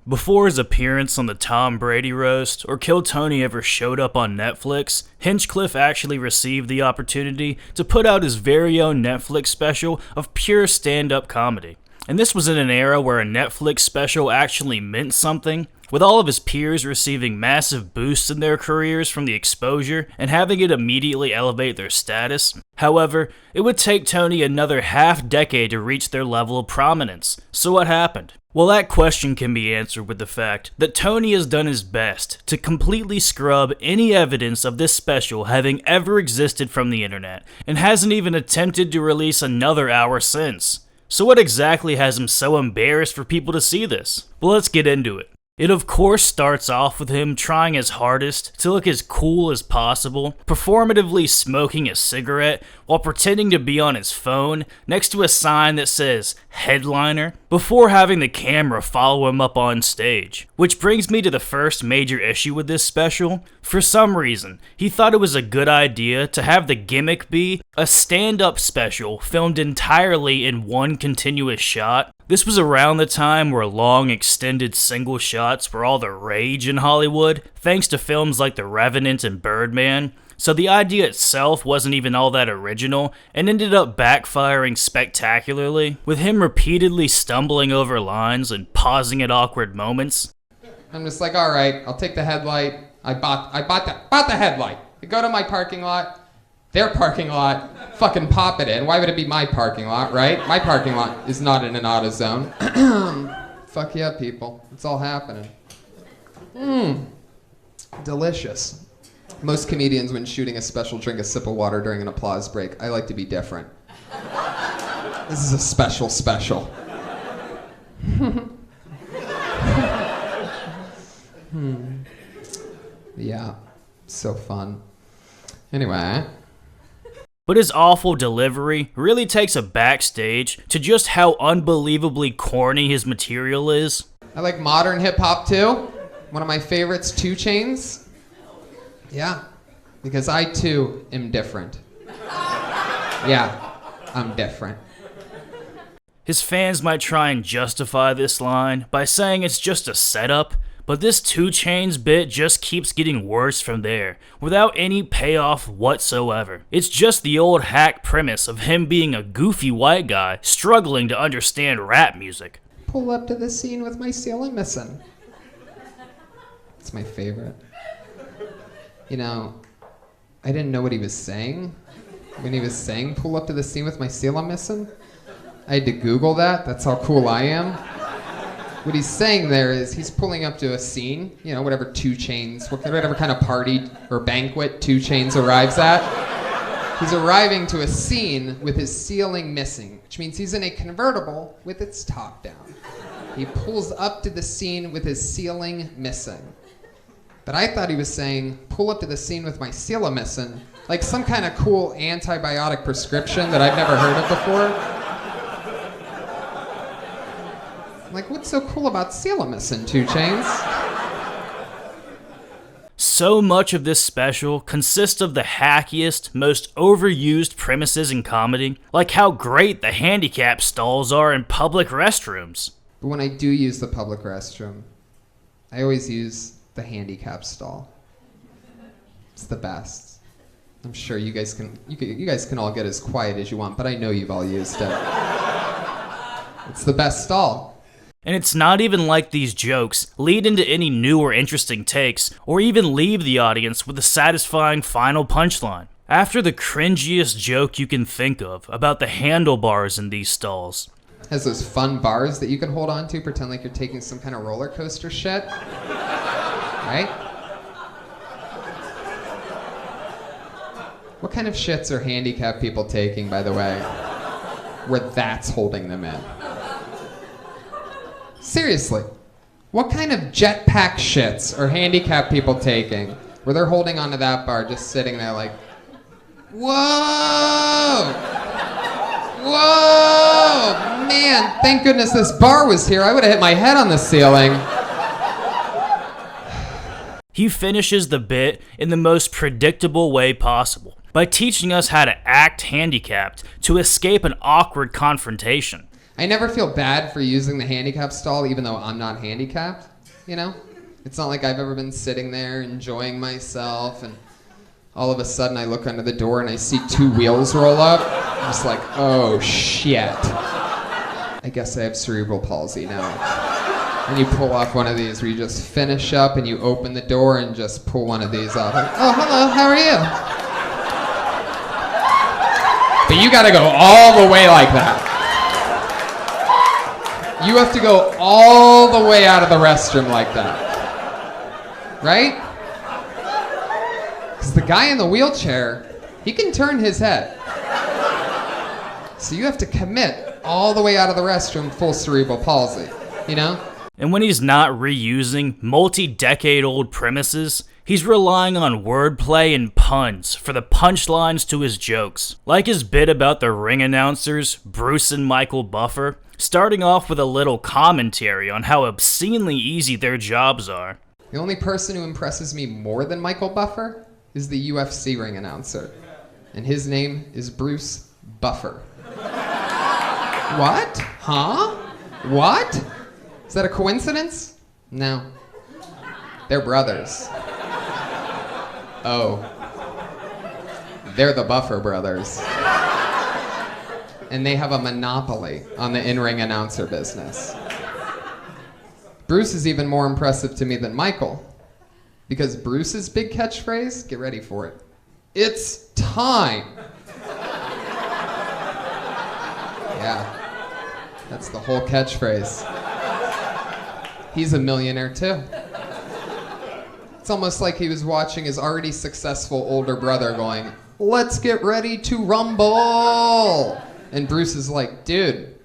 Before his appearance on the Tom Brady roast or Kill Tony ever showed up on Netflix, Hinchcliffe actually received the opportunity to put out his very own Netflix special of pure stand-up comedy. And this was in an era where a Netflix special actually meant something, with all of his peers receiving massive boosts in their careers from the exposure and having it immediately elevate their status. However, it would take Tony another half-decade to reach their level of prominence. So what happened? Well, that question can be answered with the fact that Tony has done his best to completely scrub any evidence of this special having ever existed from the internet, and hasn't even attempted to release another hour since. So what exactly has him so embarrassed for people to see this? Well, let's get into it. It of course starts off with him trying his hardest to look as cool as possible, performatively smoking a cigarette while pretending to be on his phone next to a sign that says headliner, before having the camera follow him up on stage. Which brings me to the first major issue with this special. For some reason, he thought it was a good idea to have the gimmick be a stand-up special filmed entirely in one continuous shot. This was around the time where long extended single shots were all the rage in Hollywood, thanks to films like The Revenant and Birdman. So the idea itself wasn't even all that original, and ended up backfiring spectacularly, with him repeatedly stumbling over lines and pausing at awkward moments. I'm just like, alright, I'll take the headlight. I bought the headlight. I go to my parking lot, their parking lot, fucking pop it in. Why would it be my parking lot, right? My parking lot is not in an AutoZone. Fuck yeah, people. It's all happening. Delicious. Most comedians, when shooting a special, drink a sip of water during an applause break. I like to be different. This is a special. Yeah, so fun. Anyway. But his awful delivery really takes a backstage to just how unbelievably corny his material is. I like modern hip-hop too. One of my favorites, Chainz. Yeah, because I too am different. Yeah, I'm different. His fans might try and justify this line by saying it's just a setup, but this Chainz bit just keeps getting worse from there, without any payoff whatsoever. It's just the old hack premise of him being a goofy white guy struggling to understand rap music. Pull up to the scene with my ceiling missing. It's my favorite. You know, I didn't know what he was saying when he was saying pull up to the scene with my ceiling missing. I had to Google that. That's how cool I am. What he's saying there is he's pulling up to a scene, you know, whatever Chainz, whatever kind of party or banquet Chainz arrives at. He's arriving to a scene with his ceiling missing, which means he's in a convertible with its top down. He pulls up to the scene with his ceiling missing. But I thought he was saying, pull up to the scene with my ceiling missing, like some kind of cool antibiotic prescription that I've never heard of before. Like, what's so cool about ceiling missing, Chainz? So much of this special consists of the hackiest, most overused premises in comedy, like how great the handicap stalls are in public restrooms. But when I do use the public restroom, I always use the handicap stall. It's the best. I'm sure you guys can all get as quiet as you want, but I know you've all used it. It's the best stall. And it's not even like these jokes lead into any new or interesting takes, or even leave the audience with a satisfying final punchline. After the cringiest joke you can think of about the handlebars in these stalls. Has those fun bars that you can hold on to, pretend like you're taking some kind of roller coaster shit. Right? What kind of shits are handicapped people taking, by the way, where that's holding them in? Seriously, what kind of jetpack shits are handicapped people taking where they're holding onto that bar, just sitting there like, whoa! Whoa! Man, thank goodness this bar was here. I would have hit my head on the ceiling. He finishes the bit in the most predictable way possible, by teaching us how to act handicapped to escape an awkward confrontation. I never feel bad for using the handicap stall even though I'm not handicapped. you know? It's not like I've ever been sitting there enjoying myself and all of a sudden I look under the door and I see 2 wheels roll up. I'm just like, oh shit. I guess I have cerebral palsy now. And you pull off one of these where you just finish up and you open the door and just pull one of these off. Like, oh, hello, how are you? But you gotta go all the way like that. You have to go all the way out of the restroom like that. Right? Because the guy in the wheelchair, he can turn his head. So you have to commit all the way out of the restroom full cerebral palsy, you know? And when he's not reusing multi-decade-old premises, he's relying on wordplay and puns for the punchlines to his jokes. Like his bit about the ring announcers, Bruce and Michael Buffer, starting off with a little commentary on how obscenely easy their jobs are. The only person who impresses me more than Michael Buffer is the UFC ring announcer. And his name is Bruce Buffer. What? Huh? What? Is that a coincidence? No. They're brothers. Oh. They're the Buffer brothers. And they have a monopoly on the in-ring announcer business. Bruce is even more impressive to me than Michael. Because Bruce's big catchphrase, get ready for it, it's time. Yeah, that's the whole catchphrase. He's a millionaire too. It's almost like he was watching his already successful older brother going, let's get ready to rumble. And Bruce is like, dude,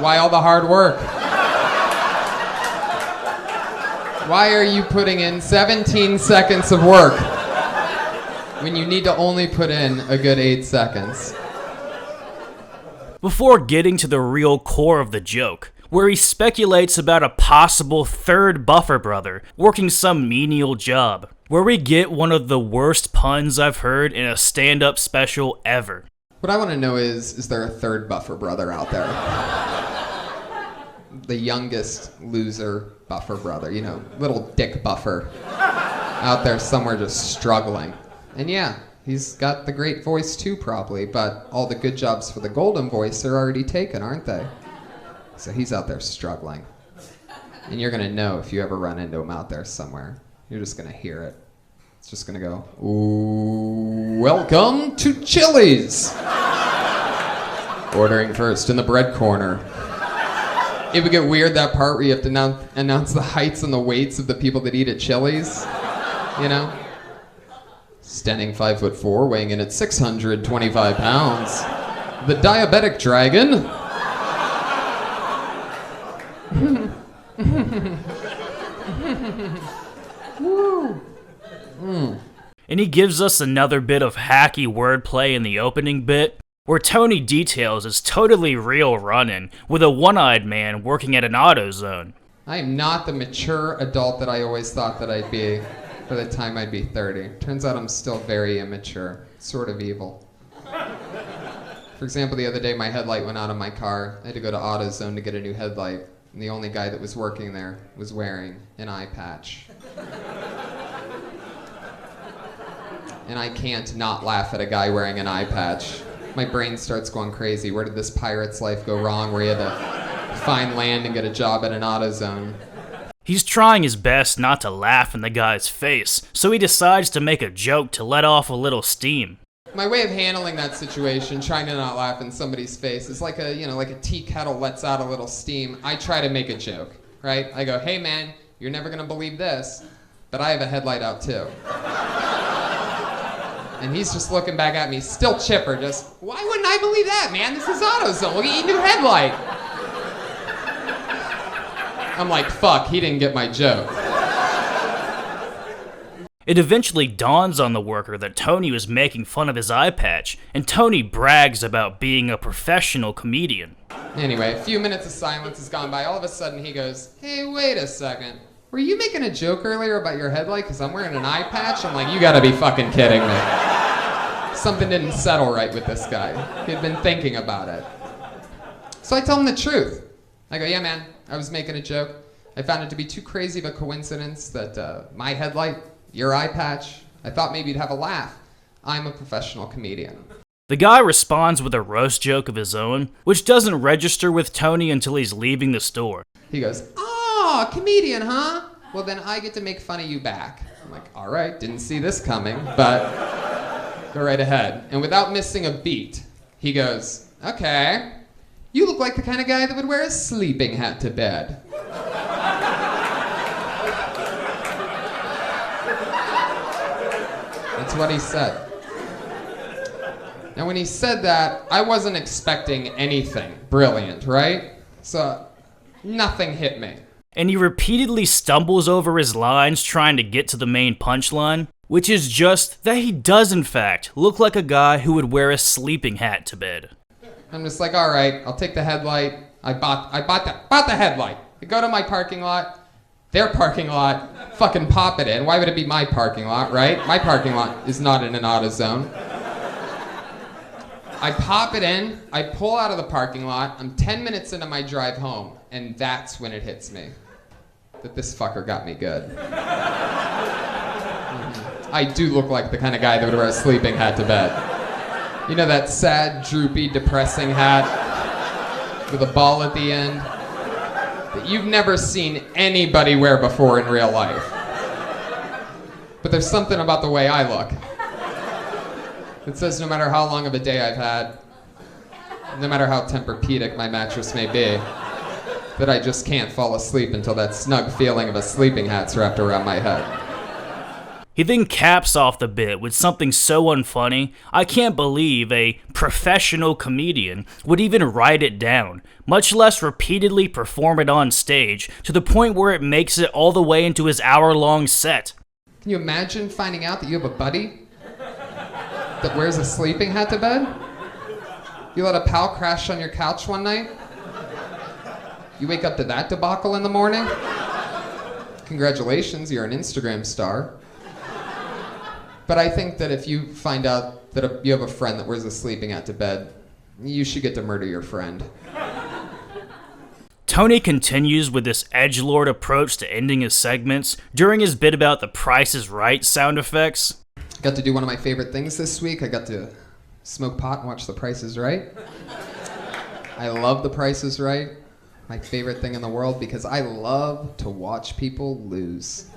why all the hard work? Why are you putting in 17 seconds of work when you need to only put in a good 8 seconds? Before getting to the real core of the joke, where he speculates about a possible third Buffer brother working some menial job, where we get one of the worst puns I've heard in a stand-up special ever. What I want to know is there a third Buffer brother out there? The youngest loser Buffer brother, you know, little Dick Buffer, out there somewhere just struggling. And yeah, he's got the great voice too, probably, but all the good jobs for the golden voice are already taken, aren't they? So he's out there struggling. And you're gonna know if you ever run into him out there somewhere. You're just gonna hear it. It's just gonna go, ooh, welcome to Chili's. Ordering first in the bread corner. It would get weird, that part where you have to announce the heights and the weights of the people that eat at Chili's, you know? Standing 5'4", weighing in at 625 pounds, the diabetic dragon. Woo. And he gives us another bit of hacky wordplay in the opening bit, where Tony details his totally real run-in with a one-eyed man working at an AutoZone. I am not the mature adult that I always thought that I'd be by the time I'd be 30. Turns out I'm still very immature, sort of evil. For example, the other day my headlight went out on my car. I had to go to AutoZone to get a new headlight, and the only guy that was working there was wearing an eye patch. And I can't not laugh at a guy wearing an eye patch. My brain starts going crazy. Where did this pirate's life go wrong where he had to find land and get a job at an AutoZone? He's trying his best not to laugh in the guy's face, so he decides to make a joke to let off a little steam. My way of handling that situation, trying to not laugh in somebody's face, is like a tea kettle lets out a little steam. I try to make a joke, right? I go, hey man, you're never gonna believe this, but I have a headlight out too. And he's just looking back at me, still chipper, just, why wouldn't I believe that, man? This is AutoZone, we'll get you a new headlight. I'm like, fuck, he didn't get my joke. It eventually dawns on the worker that Tony was making fun of his eye patch, and Tony brags about being a professional comedian. Anyway, a few minutes of silence has gone by. All of a sudden he goes, hey, wait a second. Were you making a joke earlier about your headlight because I'm wearing an eye patch? I'm like, you gotta be fucking kidding me. Something didn't settle right with this guy. He'd been thinking about it. So I tell him the truth. I go, yeah, man, I was making a joke. I found it to be too crazy of a coincidence that my headlight, your eye patch, I thought maybe you'd have a laugh. I'm a professional comedian. The guy responds with a roast joke of his own, which doesn't register with Tony until he's leaving the store. He goes, oh, comedian, huh? Well, then I get to make fun of you back. I'm like, all right, didn't see this coming, but go right ahead. And without missing a beat, he goes, okay, you look like the kind of guy that would wear a sleeping hat to bed. That's what he said. And when he said that, I wasn't expecting anything brilliant, right? So nothing hit me. And he repeatedly stumbles over his lines trying to get to the main punchline, which is just that he does in fact look like a guy who would wear a sleeping hat to bed. I'm just like, all right, I'll take the headlight. I bought the headlight. I go to my parking lot, their parking lot, fucking pop it in. Why would it be my parking lot, right? My parking lot is not in an AutoZone. I pop it in, I pull out of the parking lot, I'm 10 minutes into my drive home, and that's when it hits me that this fucker got me good. I do look like the kind of guy that would wear a sleeping hat to bed. You know that sad, droopy, depressing hat with a ball at the end that you've never seen anybody wear before in real life. But there's something about the way I look. It says no matter how long of a day I've had, no matter how Tempur-Pedic my mattress may be, that I just can't fall asleep until that snug feeling of a sleeping hat's wrapped around my head. He then caps off the bit with something so unfunny, I can't believe a professional comedian would even write it down, much less repeatedly perform it on stage, to the point where it makes it all the way into his hour-long set. Can you imagine finding out that you have a buddy that wears a sleeping hat to bed? You let a pal crash on your couch one night? You wake up to that debacle in the morning? Congratulations, you're an Instagram star. But I think that if you find out that you have a friend that wears a sleeping hat to bed, you should get to murder your friend. Tony continues with this edgelord approach to ending his segments during his bit about the Price is Right sound effects. Got to do one of my favorite things this week. I got to smoke pot and watch The Price is Right. I love The Price is Right. My favorite thing in the world because I love to watch people lose.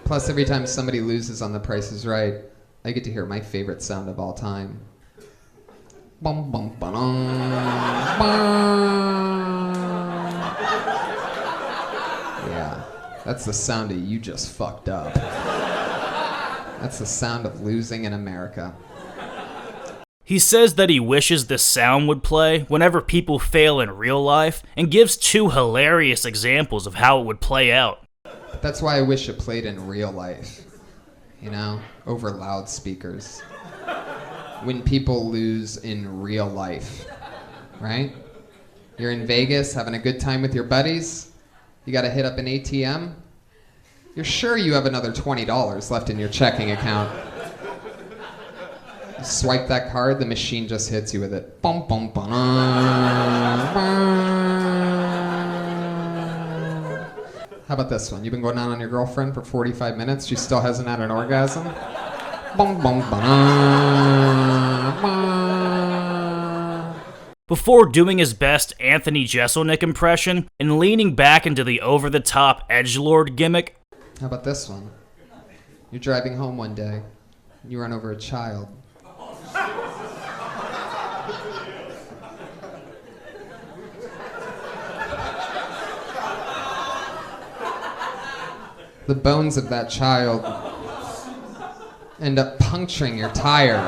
Plus, every time somebody loses on The Price is Right, I get to hear my favorite sound of all time. Bum bum ba-dum, bum. Yeah, that's the sound of you just fucked up. That's the sound of losing in America. He says that he wishes this sound would play whenever people fail in real life, and gives two hilarious examples of how it would play out. That's why I wish it played in real life, you know, over loudspeakers. When people lose in real life, right? You're in Vegas having a good time with your buddies, you gotta hit up an ATM. You're sure you have another $20 left in your checking account. You swipe that card, the machine just hits you with it. Bum, bum, bum, How about this one? You've been going down on your girlfriend for 45 minutes, she still hasn't had an orgasm? Bum, bum, bum. Before doing his best Anthony Jeselnik impression and leaning back into the over-the-top edgelord gimmick. How about this one? You're driving home one day, you run over a child. The bones of that child end up puncturing your tire.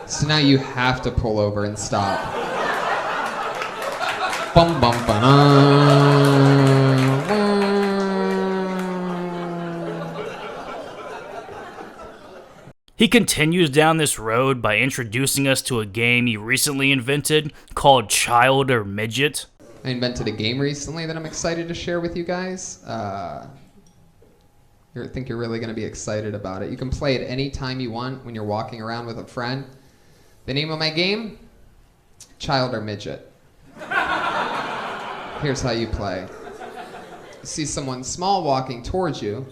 So now you have to pull over and stop. Bum bum ba. He continues down this road by introducing us to a game he recently invented called Child or Midget. I invented a game recently that I'm excited to share with you guys. I think you're really going to be excited about it. You can play it any time you want when you're walking around with a friend. The name of my game? Child or Midget. Here's how you play. You see someone small walking towards you.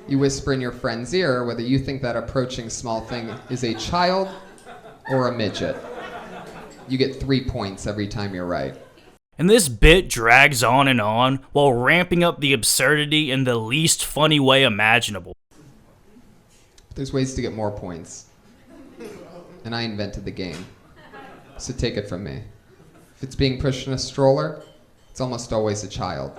You whisper in your friend's ear whether you think that approaching small thing is a child or a midget. You get 3 points every time you're right. And this bit drags on while ramping up the absurdity in the least funny way imaginable. There's ways to get more points. And I invented the game. So take it from me. If it's being pushed in a stroller, it's almost always a child.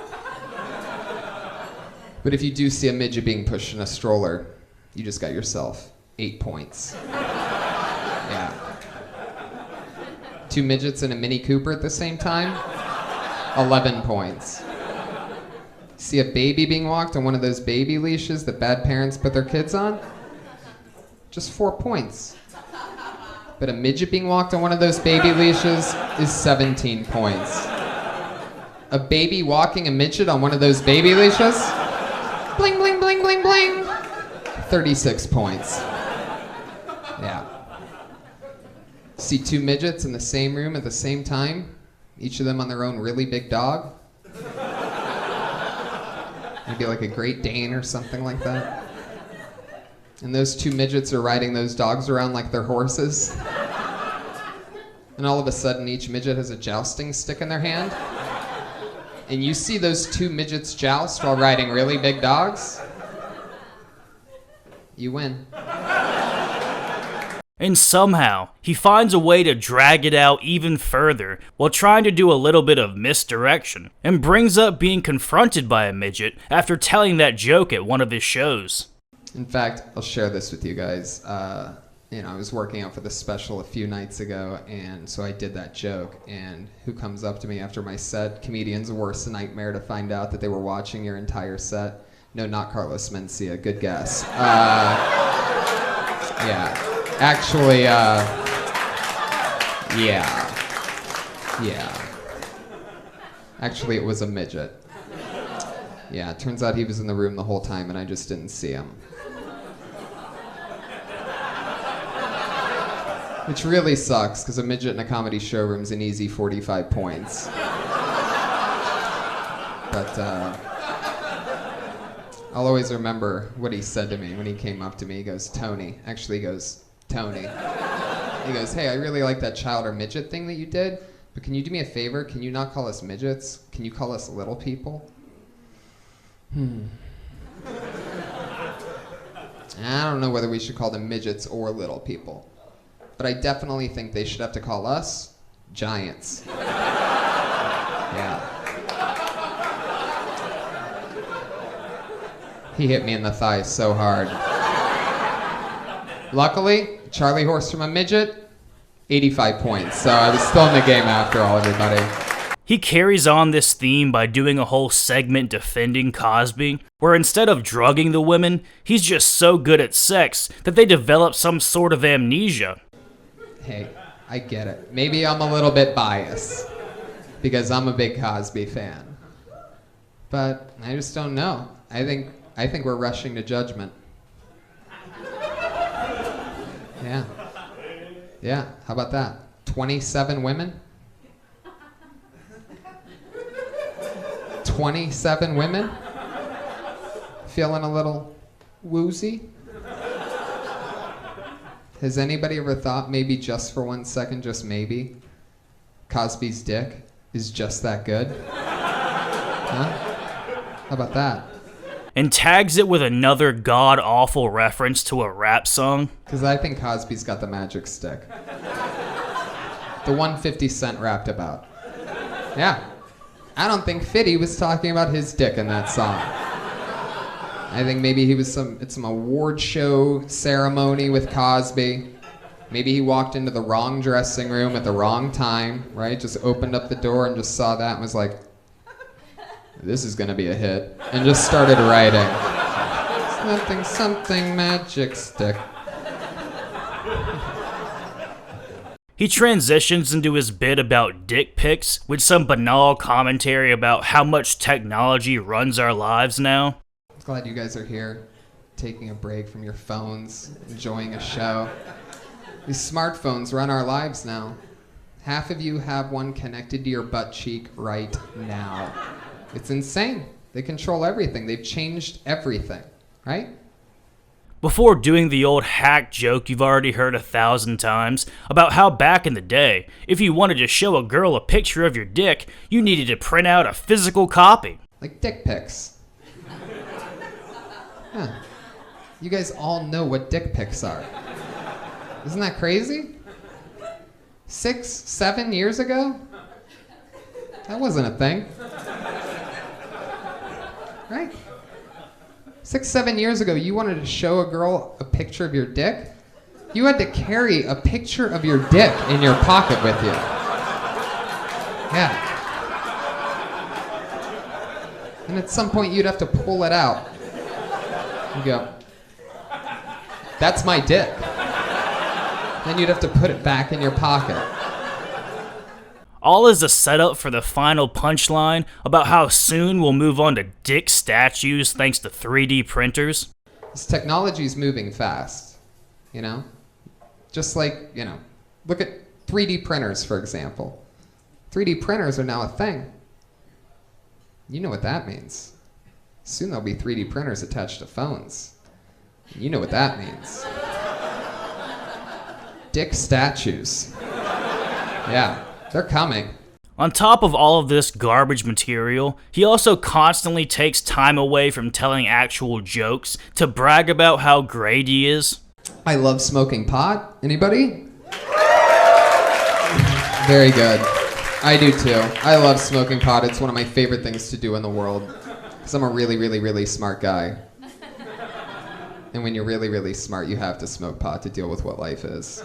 But if you do see a midget being pushed in a stroller, you just got yourself 8 points. Yeah. 2 midgets and a Mini Cooper at the same time, 11 points. See a baby being walked on one of those baby leashes that bad parents put their kids on? Just 4 points. But a midget being walked on one of those baby leashes is 17 points. A baby walking a midget on one of those baby leashes? Bling, bling, bling, bling, bling. 36 points. Yeah. See 2 midgets in the same room at the same time, each of them on their own really big dog? Maybe like a Great Dane or something like that. And those 2 midgets are riding those dogs around like they're horses. And all of a sudden, each midget has a jousting stick in their hand. And you see those 2 midgets joust while riding really big dogs. You win. And somehow, he finds a way to drag it out even further while trying to do a little bit of misdirection, and brings up being confronted by a midget after telling that joke at one of his shows. In fact, I'll share this with you guys. I was working out for the special a few nights ago, and so I did that joke, and who comes up to me after my set? Comedian's worst nightmare to find out that they were watching your entire set. No, not Carlos Mencia. Good guess. Yeah. Actually, yeah. Actually, it was a midget. Yeah, it turns out he was in the room the whole time, and I just didn't see him. Which really sucks, because a midget in a comedy showroom's an easy 45 points. But I'll always remember what he said to me when he came up to me. He goes, Tony. Actually, he goes, Tony. He goes, hey, I really like that child or midget thing that you did, but can you do me a favor? Can you not call us midgets? Can you call us little people? I don't know whether we should call them midgets or little people. But I definitely think they should have to call us giants. Yeah. He hit me in the thigh so hard. Luckily, Charlie Horse from a midget, 85 points. So I was still in the game after all, everybody. He carries on this theme by doing a whole segment defending Cosby, where instead of drugging the women, he's just so good at sex that they develop some sort of amnesia. Hey, I get it. Maybe I'm a little bit biased because I'm a big Cosby fan. But I just don't know. I think we're rushing to judgment. Yeah. Yeah, how about that? 27 women? 27 women? Feeling a little woozy? Has anybody ever thought, maybe just for 1 second, just maybe, Cosby's dick is just that good? Huh? How about that? And tags it with another god-awful reference to a rap song. Because I think Cosby's got the magic stick. The one 50 Cent rapped about. Yeah. I don't think Fitty was talking about his dick in that song. I think maybe he was at some award show ceremony with Cosby. Maybe he walked into the wrong dressing room at the wrong time, right? Just opened up the door and just saw that and was like, this is gonna be a hit. And just started writing. Something magic stick. He transitions into his bit about dick pics with some banal commentary about how much technology runs our lives now. Glad you guys are here, taking a break from your phones, enjoying a show. These smartphones run our lives now. Half of you have one connected to your butt cheek right now. It's insane. They control everything. They've changed everything, right? Before doing the old hack joke you've already heard 1,000 times about how back in the day, if you wanted to show a girl a picture of your dick, you needed to print out a physical copy. Like dick pics. Yeah. You guys all know what dick pics are. Isn't that crazy? 6, 7 years ago? That wasn't a thing. Right? 6, 7 years ago, you wanted to show a girl a picture of your dick? You had to carry a picture of your dick in your pocket with you. Yeah. And at some point, you'd have to pull it out. You go, that's my dick. Then you'd have to put it back in your pocket. All is a setup for the final punchline about how soon we'll move on to dick statues thanks to 3D printers. This technology's moving fast, you know? Just like, you know, look at 3D printers, for example. 3D printers are now a thing. You know what that means. Soon there'll be 3D printers attached to phones. You know what that means. Dick statues. Yeah. They're coming. On top of all of this garbage material, he also constantly takes time away from telling actual jokes to brag about how great he is. I love smoking pot. Anybody? Very good. I do too. I love smoking pot. It's one of my favorite things to do in the world. Because I'm a really, really, really smart guy. And when you're really, really smart, you have to smoke pot to deal with what life is.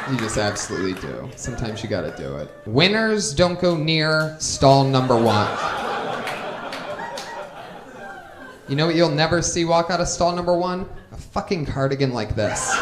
You just absolutely do. Sometimes you gotta do it. Winners don't go near stall number 1. You know what you'll never see walk out of stall number 1? A fucking cardigan like this.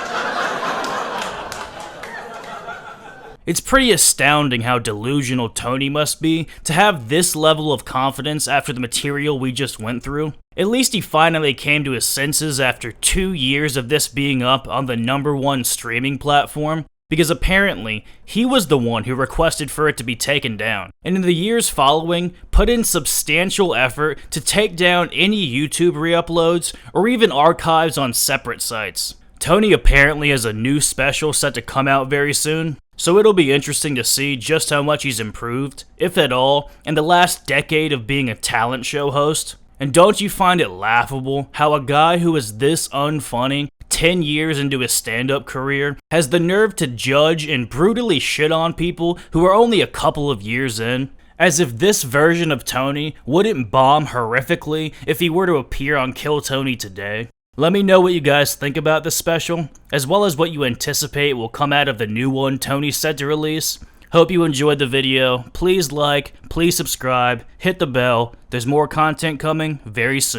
It's pretty astounding how delusional Tony must be to have this level of confidence after the material we just went through. At least he finally came to his senses after 2 years of this being up on the #1 streaming platform, because apparently he was the one who requested for it to be taken down, and in the years following, put in substantial effort to take down any YouTube re-uploads or even archives on separate sites. Tony apparently has a new special set to come out very soon, so it'll be interesting to see just how much he's improved, if at all, in the last decade of being a talent show host. And don't you find it laughable how a guy who is this unfunny 10 years into his stand-up career has the nerve to judge and brutally shit on people who are only a couple of years in? As if this version of Tony wouldn't bomb horrifically if he were to appear on Kill Tony today. Let me know what you guys think about this special, as well as what you anticipate will come out of the new one Tony's set to release. Hope you enjoyed the video. Please like, please subscribe, hit the bell. There's more content coming very soon.